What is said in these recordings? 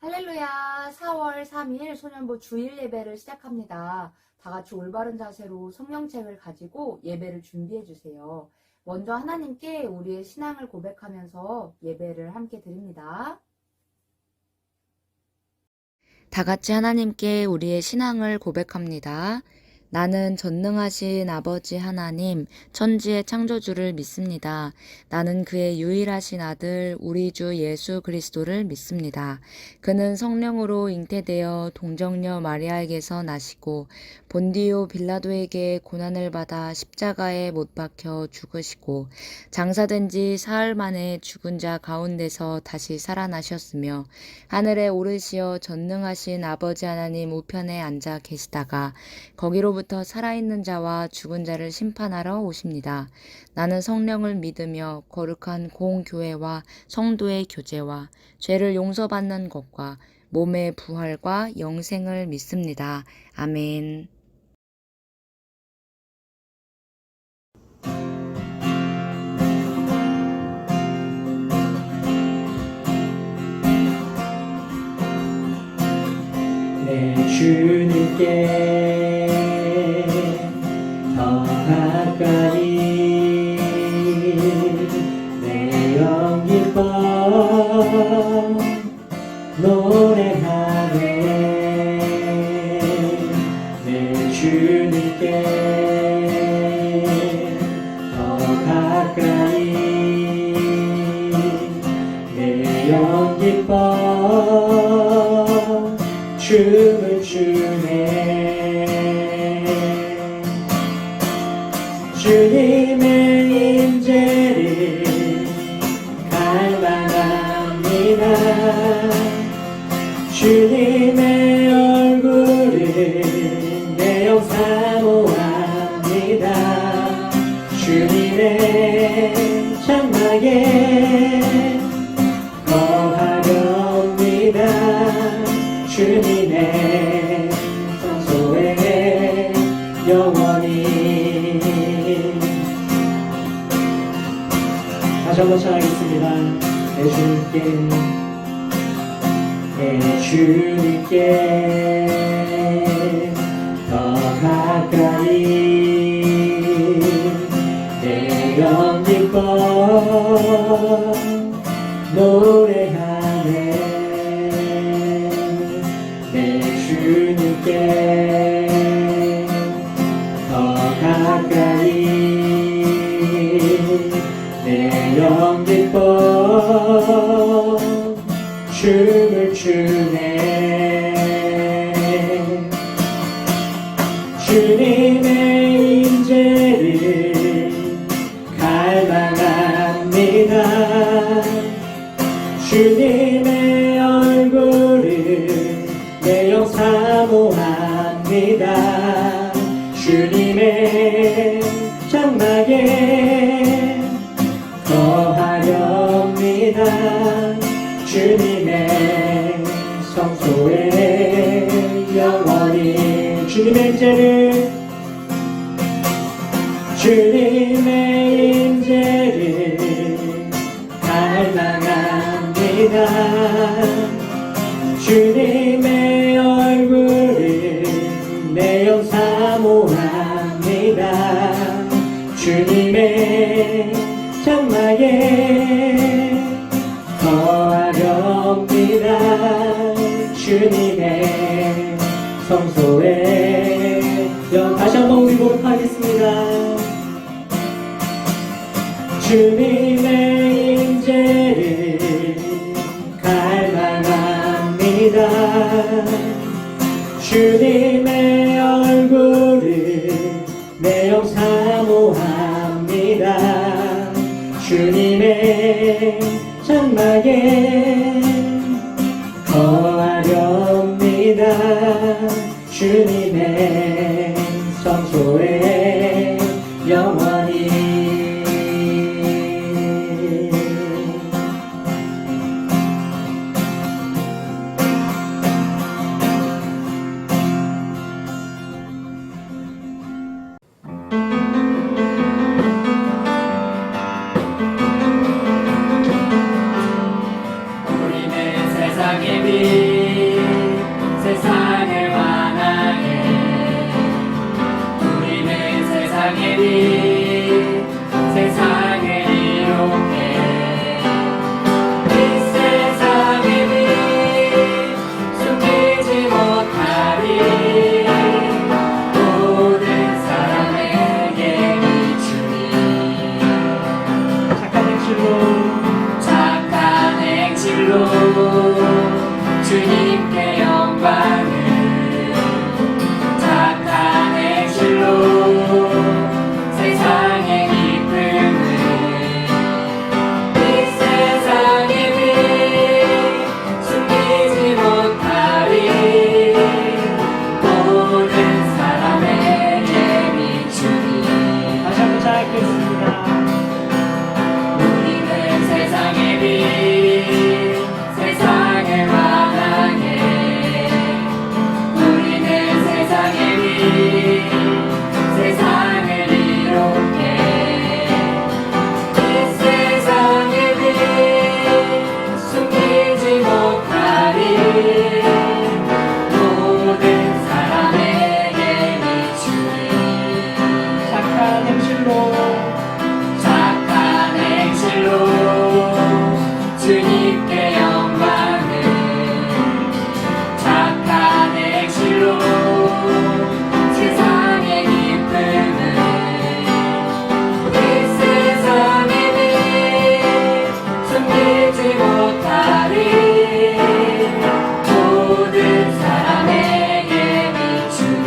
할렐루야. 4월 3일 소년부 주일 예배를 시작합니다. 다 같이 올바른 자세로 성경책을 가지고 예배를 준비해 주세요. 먼저 하나님께 우리의 신앙을 고백하면서 예배를 함께 드립니다. 다 같이 하나님께 우리의 신앙을 고백합니다. 나는 전능하신 아버지 하나님, 천지의 창조주를 믿습니다. 나는 그의 유일하신 아들, 우리 주 예수 그리스도를 믿습니다. 그는 성령으로 잉태되어 동정녀 마리아에게서 나시고 본디오 빌라도에게 고난을 받아 십자가에 못 박혀 죽으시고 장사된 지 사흘 만에 죽은 자 가운데서 다시 살아나셨으며 하늘에 오르시어 전능하신 아버지 하나님 우편에 앉아 계시다가 거기로부터 살아있는 자와 죽은 자를 심판하러 오십니다. 나는 성령을 믿으며 거룩한 공교회와 성도의 교제와 죄를 용서받는 것과 몸의 부활과 영생을 믿습니다. 아멘. 내 주님께 더 가까이 내 영 기뻐 노래하네. 내 주님께 더 가까이 내 영 기뻐 춤을 추네. 주님의 임재를 갈망합니다. 주님의 얼굴을 내 영 사모합니다. 주님의 장막에 거하렵니다. 주님의 성소에 영원히. 다시 한번唱하겠습니다. 내 주님께 더 가까이 내 영 기뻐 노래하네. 내 주님께 더 가까이 내 영 기뻐 춤을 추네. 주님의 임재를 갈망합니다. 주님의 얼굴을 내 영 사모합니다. 주님의 장막에 거하렵니다. 주님의 성소에 영원히. 주님의 임재를 갈망합니다. 주님의 얼굴을 내 영 사모합니다. 주님의 장막에 거하렵니다. 주님의 성소에 다시 한번 우리 고백하겠습니다. 주님의 임재를 갈망합니다. 주님의 얼굴을 내 영 사모합니다. 주님의 장막에 거하렵니다. 주님의 성소에 영원히. 주님께 영광을 착한 행실로 세상의 기쁨을 이 세상의 빛 숨기지 못하리 모든 사람에게 비추리 다시 한번 잘 읽겠습니다. 우리는 세상의 빛 세상을 환하게 우리는 세상의 빛 세상을 이롭게 이 세상의 빛 숨기지 못하리 모든 사람에게 비추리 착한 행실로 착한 행실로 주님께 영광을 착한 행실로 세상의 기쁨을 이 세상의 빛 숨기지 못하리 모든 사람에게 비추리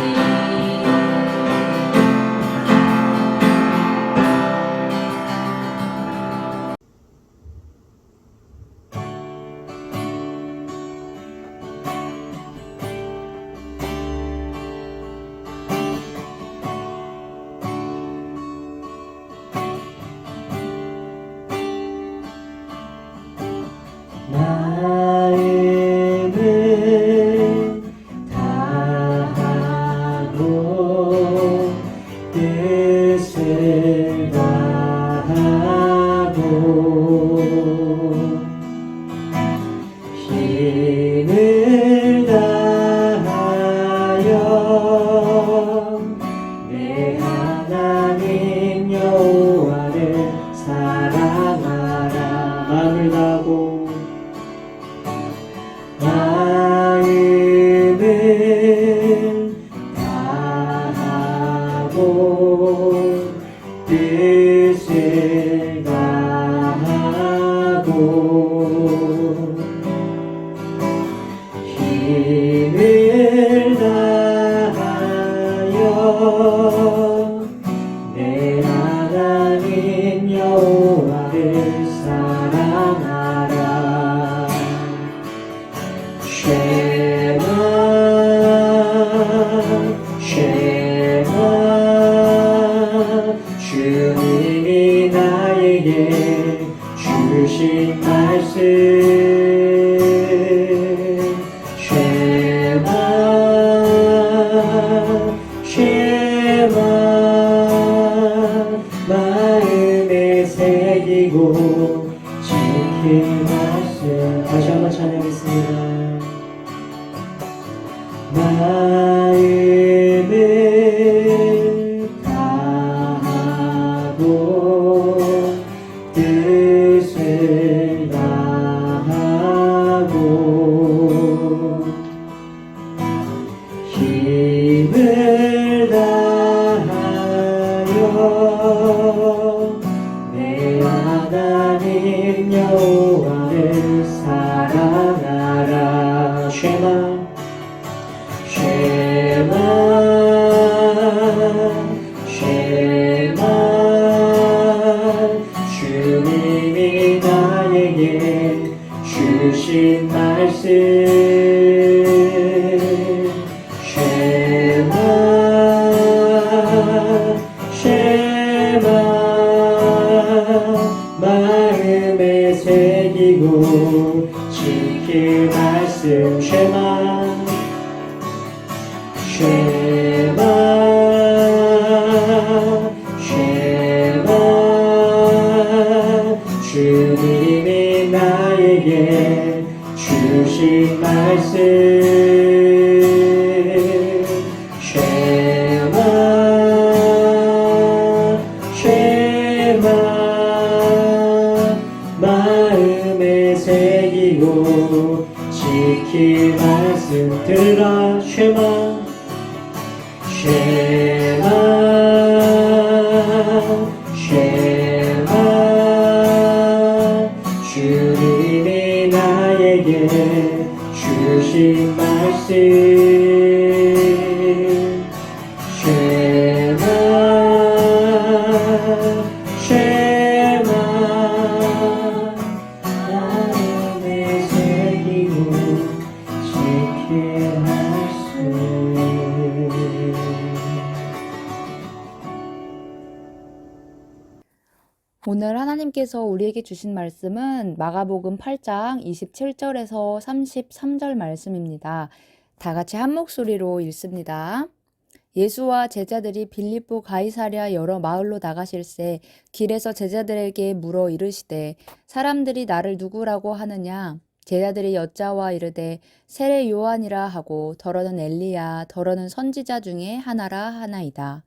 마음을 다하고 뜻을 다하고 힘을 다하여 내 하나님 여호와를 사랑하라. 마음을 다하고 마음을 다하고 뜻을 다하고 힘을 다하여 내 하나님 여호와를 사랑하라. 쉐마 쉐마 주님이 나에게 주신 말씀 쉐마 쉐마 마음에 새기고 지킬 말씀. 다시 한번 찬양하겠습니다. 마음을 다하고 뜻을 다하고 힘을 다하여 내 하나님 여호와를 사랑하라. 쉐마 쉐마 쉐마 주님이 나에게 주신 말씀 쉐마 쉐마 마음에 새기고 지킬 말씀 쉐마 쉐마 쉐마 주님이 나에게 주신 말씀 쉐마 쉐마 마음에 새기고 지킬 말씀 들으라. 쉐마 쉐마 쉐마 주님이 나에게 주신 말씀 쉐마 쉐마 마음에 새기고 지킬 말씀. 오늘 하나님께서 우리에게 주신 말씀은 마가복음 8장 27절에서 33절 말씀입니다. 다 같이 한 목소리로 읽습니다. 예수와 제자들이 빌립보 가이사랴 여러 마을로 나가실새 길에서 제자들에게 물어 이르시되 사람들이 나를 누구라고 하느냐? 제자들이 여짜와 이르되 세례 요한이라 하고 더러는 엘리야 더러는 선지자 중에 하나라 하나이다.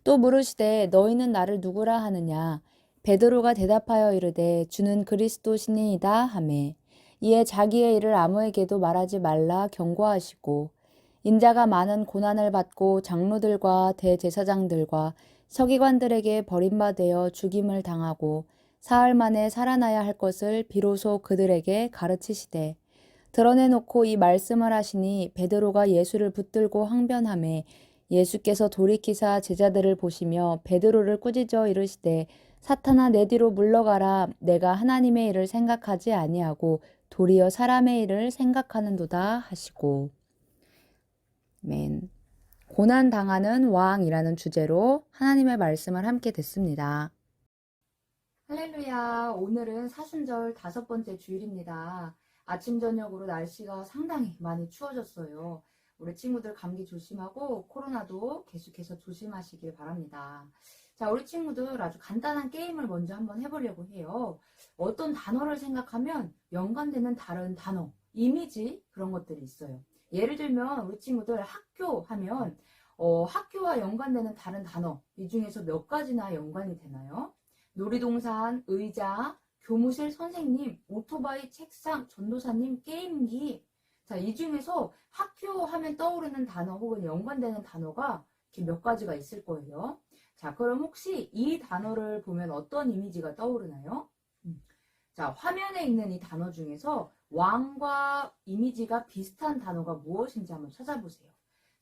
또 물으시되 너희는 나를 누구라 하느냐? 베드로가 대답하여 이르되 주는 그리스도시니이다 하매 이에 자기의 일을 아무에게도 말하지 말라 경고하시고 인자가 많은 고난을 받고 장로들과 대제사장들과 서기관들에게 버림받아 죽임을 당하고 사흘 만에 살아나야 할 것을 비로소 그들에게 가르치시되 드러내놓고 이 말씀을 하시니 베드로가 예수를 붙들고 항변하매 예수께서 돌이키사 제자들을 보시며 베드로를 꾸짖어 이르시되 사탄아 내 뒤로 물러가라. 내가 하나님의 일을 생각하지 아니하고 도리어 사람의 일을 생각하는도다 하시고. 아멘. 고난 당하는 왕이라는 주제로 하나님의 말씀을 함께 듣습니다. 할렐루야. 오늘은 사순절 5번째 주일입니다. 아침 저녁으로 날씨가 상당히 많이 추워졌어요. 우리 친구들 감기 조심하고 코로나도 계속해서 조심하시길 바랍니다. 자, 우리 친구들 아주 간단한 게임을 먼저 한번 해보려고 해요. 어떤 단어를 생각하면 연관되는 다른 단어, 이미지 그런 것들이 있어요. 예를 들면 우리 친구들 학교 하면 학교와 연관되는 다른 단어, 이 중에서 몇 가지나 연관이 되나요? 놀이동산, 의자, 교무실 선생님, 오토바이, 책상, 전도사님, 게임기. 자, 이 중에서 학교 하면 떠오르는 단어 혹은 연관되는 단어가 이렇게 몇 가지가 있을 거예요. 자, 그럼 혹시 이 단어를 보면 어떤 이미지가 떠오르나요? 자, 화면에 있는 이 단어 중에서 왕과 이미지가 비슷한 단어가 무엇인지 한번 찾아보세요.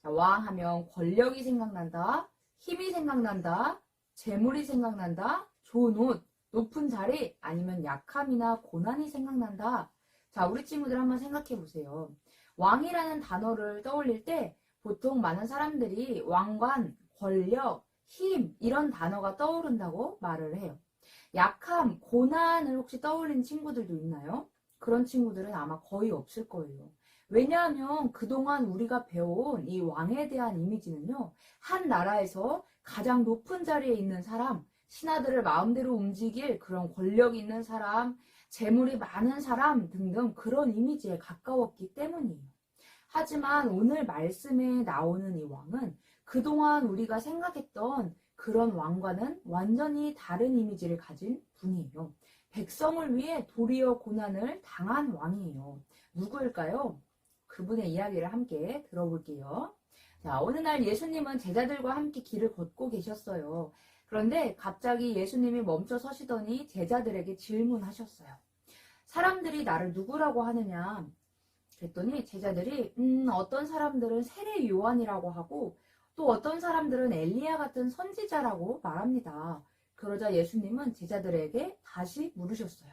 자, 왕 하면 권력이 생각난다, 힘이 생각난다, 재물이 생각난다, 좋은 옷, 높은 자리, 아니면 약함이나 고난이 생각난다. 자, 우리 친구들 한번 생각해 보세요. 왕이라는 단어를 떠올릴 때 보통 많은 사람들이 왕관, 권력, 힘 이런 단어가 떠오른다고 말을 해요. 약함, 고난을 혹시 떠올린 친구들도 있나요? 그런 친구들은 아마 거의 없을 거예요. 왜냐하면 그동안 우리가 배워온 이 왕에 대한 이미지는요, 한 나라에서 가장 높은 자리에 있는 사람, 신하들을 마음대로 움직일 그런 권력 있는 사람, 재물이 많은 사람 등등 그런 이미지에 가까웠기 때문이에요. 하지만 오늘 말씀에 나오는 이 왕은 그동안 우리가 생각했던 그런 왕과는 완전히 다른 이미지를 가진 분이에요. 백성을 위해 도리어 고난을 당한 왕이에요. 누구일까요? 그분의 이야기를 함께 들어볼게요. 자, 어느 날 예수님은 제자들과 함께 길을 걷고 계셨어요. 그런데 갑자기 예수님이 멈춰 서시더니 제자들에게 질문하셨어요. 사람들이 나를 누구라고 하느냐? 그랬더니 제자들이 어떤 사람들은 세례 요한이라고 하고 또 어떤 사람들은 엘리야 같은 선지자라고 말합니다. 그러자 예수님은 제자들에게 다시 물으셨어요.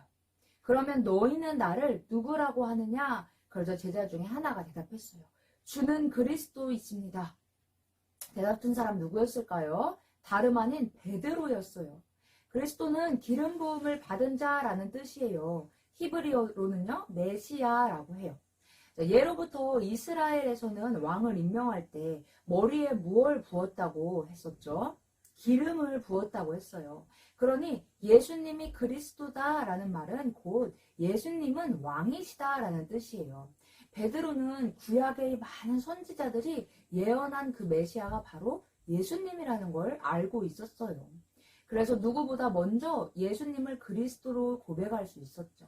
그러면 너희는 나를 누구라고 하느냐? 그러자 제자 중에 하나가 대답했어요. 주는 그리스도이십니다. 대답한 사람 누구였을까요? 다름 아닌 베드로였어요. 그리스도는 기름 부음을 받은 자라는 뜻이에요. 히브리어로는요, 메시아라고 해요. 예로부터 이스라엘에서는 왕을 임명할 때 머리에 무엇을 부었다고 했었죠? 기름을 부었다고 했어요. 그러니 예수님이 그리스도다라는 말은 곧 예수님은 왕이시다라는 뜻이에요. 베드로는 구약의 많은 선지자들이 예언한 그 메시아가 바로 예수님이라는 걸 알고 있었어요. 그래서 누구보다 먼저 예수님을 그리스도로 고백할 수 있었죠.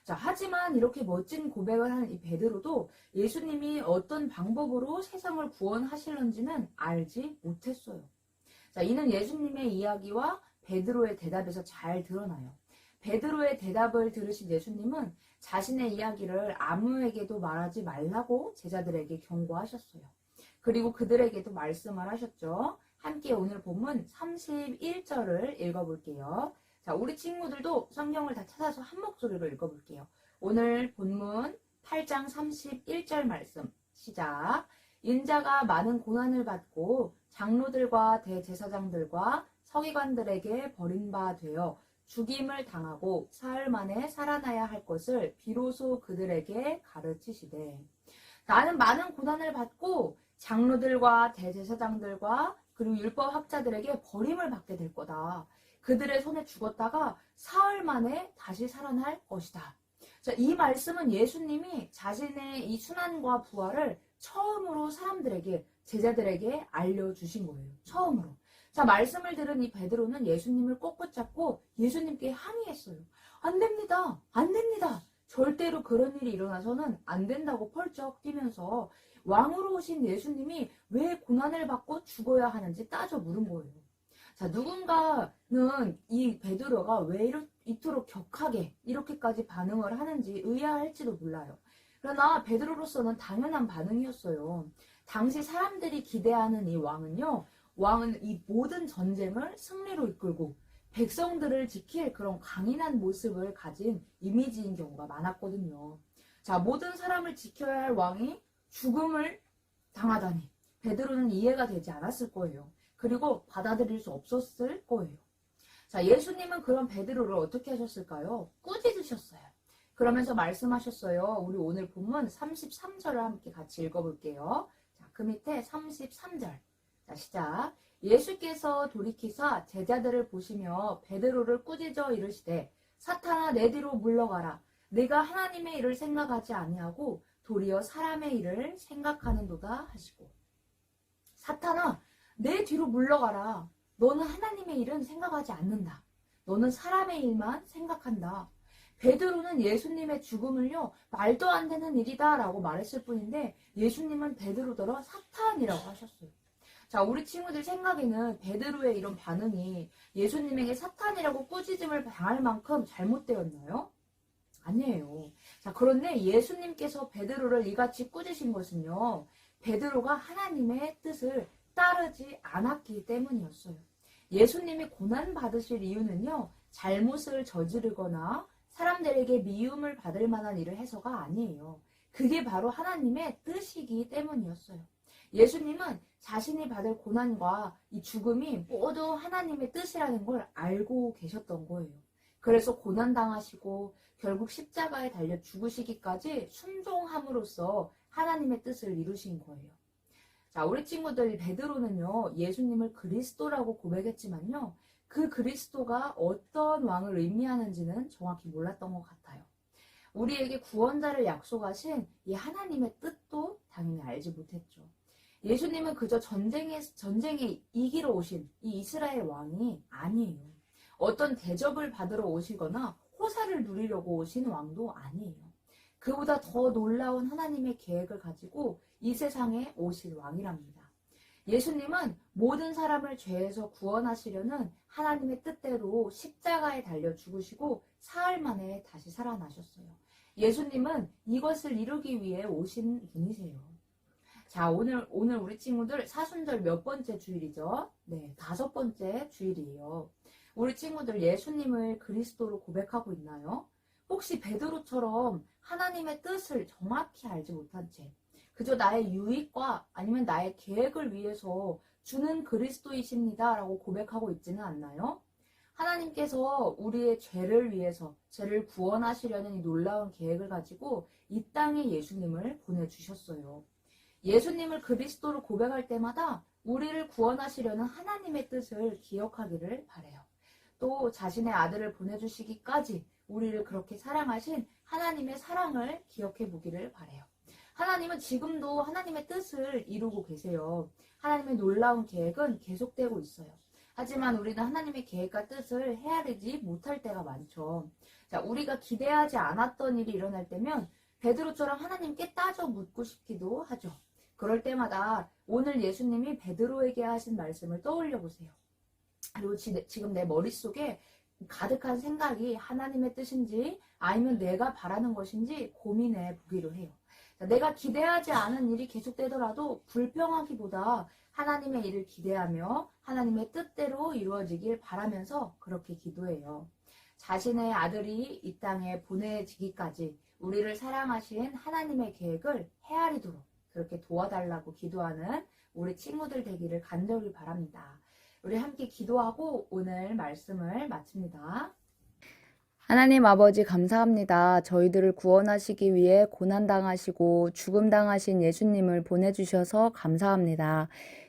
자, 하지만 이렇게 멋진 고백을 하는 이 베드로도 예수님이 어떤 방법으로 세상을 구원하실런지는 알지 못했어요. 자, 이는 예수님의 이야기와 베드로의 대답에서 잘 드러나요. 베드로의 대답을 들으신 예수님은 자신의 이야기를 아무에게도 말하지 말라고 제자들에게 경고하셨어요. 그리고 그들에게도 말씀을 하셨죠. 함께 오늘 본문 31절을 읽어볼게요. 자, 우리 친구들도 성경을 다 찾아서 한 목소리로 읽어볼게요. 오늘 본문 8장 31절 말씀 시작. 인자가 많은 고난을 받고 장로들과 대제사장들과 서기관들에게 버림받아 죽임을 당하고 사흘 만에 살아나야 할 것을 비로소 그들에게 가르치시되, 나는 많은 고난을 받고 장로들과 대제사장들과 그리고 율법학자들에게 버림을 받게 될 거다. 그들의 손에 죽었다가 사흘 만에 다시 살아날 것이다. 자, 이 말씀은 예수님이 자신의 이 순환과 부활을 처음으로 사람들에게, 제자들에게 알려주신 거예요. 처음으로. 자, 말씀을 들은 이 베드로는 예수님을 꼭 붙잡고 예수님께 항의했어요. 안 됩니다. 안 됩니다. 절대로 그런 일이 일어나서는 안 된다고 펄쩍 뛰면서 왕으로 오신 예수님이 왜 고난을 받고 죽어야 하는지 따져 물은 거예요. 자, 누군가는 이 베드로가 왜 이토록 격하게 이렇게까지 반응을 하는지 의아할지도 몰라요. 그러나 베드로로서는 당연한 반응이었어요. 당시 사람들이 기대하는 이 왕은 이 모든 전쟁을 승리로 이끌고 백성들을 지킬 그런 강인한 모습을 가진 이미지인 경우가 많았거든요. 자, 모든 사람을 지켜야 할 왕이 죽음을 당하다니 베드로는 이해가 되지 않았을 거예요. 그리고 받아들일 수 없었을 거예요. 자, 예수님은 그런 베드로를 어떻게 하셨을까요? 꾸짖으셨어요. 그러면서 말씀하셨어요. 우리 오늘 본문 33절을 함께 같이 읽어볼게요. 자, 그 밑에 33절. 자, 시작. 예수께서 돌이키사 제자들을 보시며 베드로를 꾸짖어 이르시되, 사탄아 내 뒤로 물러가라. 네가 하나님의 일을 생각하지 아니하고 도리어 사람의 일을 생각하는도다 하시고. 사탄아 내 뒤로 물러가라. 너는 하나님의 일은 생각하지 않는다. 너는 사람의 일만 생각한다. 베드로는 예수님의 죽음을요, 말도 안 되는 일이다 라고 말했을 뿐인데 예수님은 베드로더러 사탄이라고 하셨어요. 자, 우리 친구들 생각에는 베드로의 이런 반응이 예수님에게 사탄이라고 꾸짖음을 당할 만큼 잘못되었나요? 아니에요. 자, 그런데 예수님께서 베드로를 이같이 꾸짖으신 것은요, 베드로가 하나님의 뜻을 따르지 않았기 때문이었어요. 예수님이 고난받으실 이유는요, 잘못을 저지르거나 사람들에게 미움을 받을 만한 일을 해서가 아니에요. 그게 바로 하나님의 뜻이기 때문이었어요. 예수님은 자신이 받을 고난과 이 죽음이 모두 하나님의 뜻이라는 걸 알고 계셨던 거예요. 그래서 고난당하시고 결국 십자가에 달려 죽으시기까지 순종함으로써 하나님의 뜻을 이루신 거예요. 자, 우리 친구들 베드로는요, 예수님을 그리스도라고 고백했지만요, 그 그리스도가 어떤 왕을 의미하는지는 정확히 몰랐던 것 같아요. 우리에게 구원자를 약속하신 이 하나님의 뜻도 당연히 알지 못했죠. 예수님은 그저 전쟁에 이기러 오신 이 이스라엘 왕이 아니에요. 어떤 대접을 받으러 오시거나 호사를 누리려고 오신 왕도 아니에요. 그보다 더 놀라운 하나님의 계획을 가지고 이 세상에 오실 왕이랍니다. 예수님은 모든 사람을 죄에서 구원하시려는 하나님의 뜻대로 십자가에 달려 죽으시고 사흘 만에 다시 살아나셨어요. 예수님은 이것을 이루기 위해 오신 분이세요. 자, 오늘 우리 친구들 사순절 몇 번째 주일이죠? 네, 5번째 주일이에요. 우리 친구들 예수님을 그리스도로 고백하고 있나요? 혹시 베드로처럼 하나님의 뜻을 정확히 알지 못한 채 그저 나의 유익과 아니면 나의 계획을 위해서 주는 그리스도이십니다 라고 고백하고 있지는 않나요? 하나님께서 우리의 죄를 위해서 죄를 구원하시려는 이 놀라운 계획을 가지고 이 땅에 예수님을 보내주셨어요. 예수님을 그리스도로 고백할 때마다 우리를 구원하시려는 하나님의 뜻을 기억하기를 바라요. 또 자신의 아들을 보내주시기까지 우리를 그렇게 사랑하신 하나님의 사랑을 기억해 보기를 바라요. 하나님은 지금도 하나님의 뜻을 이루고 계세요. 하나님의 놀라운 계획은 계속되고 있어요. 하지만 우리는 하나님의 계획과 뜻을 헤아리지 못할 때가 많죠. 자, 우리가 기대하지 않았던 일이 일어날 때면 베드로처럼 하나님께 따져 묻고 싶기도 하죠. 그럴 때마다 오늘 예수님이 베드로에게 하신 말씀을 떠올려 보세요. 그리고 지금 내 머릿속에 가득한 생각이 하나님의 뜻인지 아니면 내가 바라는 것인지 고민해 보기로 해요. 내가 기대하지 않은 일이 계속되더라도 불평하기보다 하나님의 일을 기대하며 하나님의 뜻대로 이루어지길 바라면서 그렇게 기도해요. 자신의 아들이 이 땅에 보내지기까지 우리를 사랑하신 하나님의 계획을 헤아리도록 그렇게 도와달라고 기도하는 우리 친구들 되기를 간절히 바랍니다. 우리 함께 기도하고 오늘 말씀을 마칩니다. 하나님 아버지 감사합니다. 저희들을 구원하시기 위해 고난당하시고 죽음당하신 예수님을 보내주셔서 감사합니다.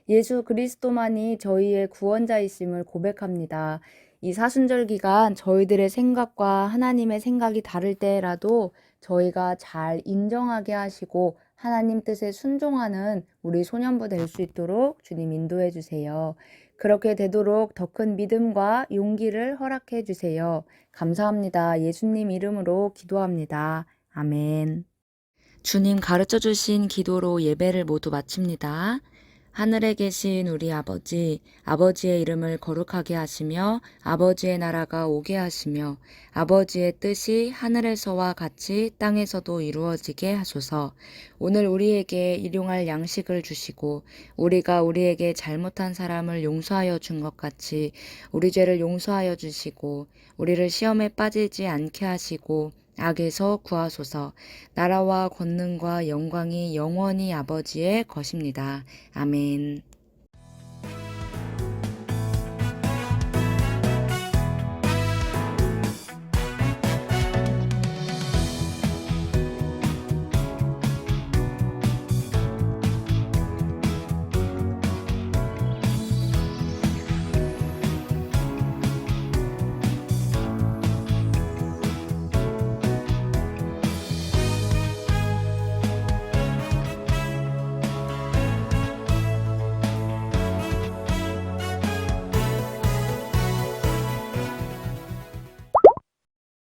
예수 그리스도만이 저희의 구원자이심을 고백합니다. 이 사순절 기간 저희들의 생각과 하나님의 생각이 다를 때라도 저희가 잘 인정하게 하시고 하나님 뜻에 순종하는 우리 소년부 될 수 있도록 주님 인도해 주세요. 그렇게 되도록 더 큰 믿음과 용기를 허락해 주세요. 감사합니다. 예수님 이름으로 기도합니다. 아멘. 주님 가르쳐 주신 기도로 예배를 모두 마칩니다. 하늘에 계신 우리 아버지, 아버지의 이름을 거룩하게 하시며 아버지의 나라가 오게 하시며 아버지의 뜻이 하늘에서와 같이 땅에서도 이루어지게 하소서. 오늘 우리에게 일용할 양식을 주시고 우리가 우리에게 잘못한 사람을 용서하여 준 것 같이 우리 죄를 용서하여 주시고 우리를 시험에 빠지지 않게 하시고 악에서 구하소서. 나라와 권능과 영광이 영원히 아버지의 것입니다. 아멘.